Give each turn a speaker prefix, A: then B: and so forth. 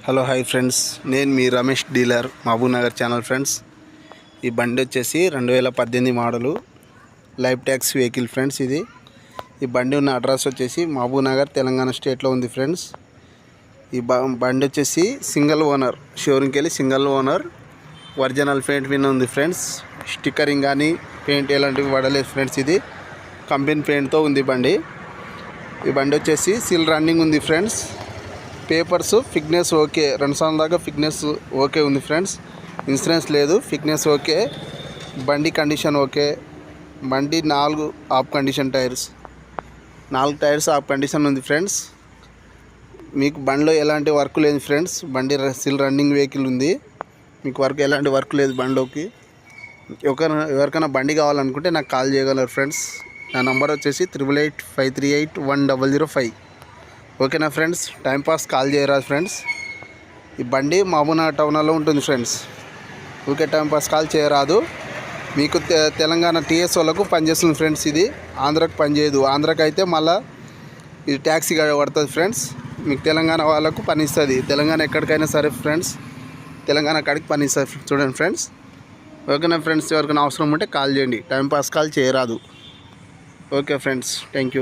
A: Hello hi friends, నేను మీ Ramesh dealer Mahabubnagar channel. Friends, ఈ బండి వచ్చేసి 2018 model life tax vehicle friends. ఈ బండి ఉన్న అడ్రస్ వచ్చేసి మహబూబ్నగర్ తెలంగాణ స్టేట్లో ఉంది ఫ్రెండ్స్. ఈ బండి వచ్చేసి సింగిల్ ఓనర్, షోరూమ్కి వెళ్ళి single owner, original paint win ఉంది ఫ్రెండ్స్. స్టిక్కరింగ్ కానీ పెయింట్ ఎలాంటివి పడలేదు ఫ్రెండ్స్. ఇది కంపెనీ పెయింట్తో ఉంది బండి. ఈ బండి వచ్చేసి సీల్ రన్నింగ్ ఉంది ఫ్రెండ్స్. పేపర్స్ ఫిట్నెస్ ఓకే, 2 సంవత్సరాల దాకా ఫిట్నెస్ ఓకే ఉంది ఫ్రెండ్స్. ఇన్సూరెన్స్ లేదు, ఫిట్నెస్ ఓకే, బండి కండిషన్ ఓకే. బండి 4 of condition tyres, 4 tyres of condition ఉంది ఫ్రెండ్స్. మీకు బండిలో ఎలాంటి వర్క్ లేదు ఫ్రెండ్స్. బండి సిల్ రన్నింగ్ వెహికల్ ఉంది, మీకు ఎలాంటి వర్క్ లేదు బండిలోకి. ఎవరికైనా బండి కావాలనుకుంటే నాకు కాల్ చేయగలరు ఫ్రెండ్స్. నా నంబర్ వచ్చేసి 8885381005. ఓకేనా ఫ్రెండ్స్, టైంపాస్ కాల్ చేయరాదు ఫ్రెండ్స్. ఈ బండి మహబూబ్నగర్ టౌన్లో ఉంటుంది ఫ్రెండ్స్. ఓకే, టైంపాస్ కాల్ చేయరాదు. మీకు తెలంగాణ టీఎస్ వాళ్ళకు పనిచేస్తుంది ఫ్రెండ్స్. ఇది ఆంధ్రాకి పనిచేయదు. ఆంధ్రాకి అయితే మళ్ళీ ఇది ట్యాక్సీ పడుతుంది ఫ్రెండ్స్. మీకు తెలంగాణ వాళ్ళకు పని ఇస్తుంది. తెలంగాణ ఎక్కడికైనా సరే ఫ్రెండ్స్, తెలంగాణ కాడికి పని ఇస్తుంది. చూడండి ఫ్రెండ్స్. ఓకేనా ఫ్రెండ్స్, ఎవరికైనా అవసరం ఉంటే కాల్ చేయండి. టైంపాస్ కాల్ చేయరాదు. Okay friends, thank you.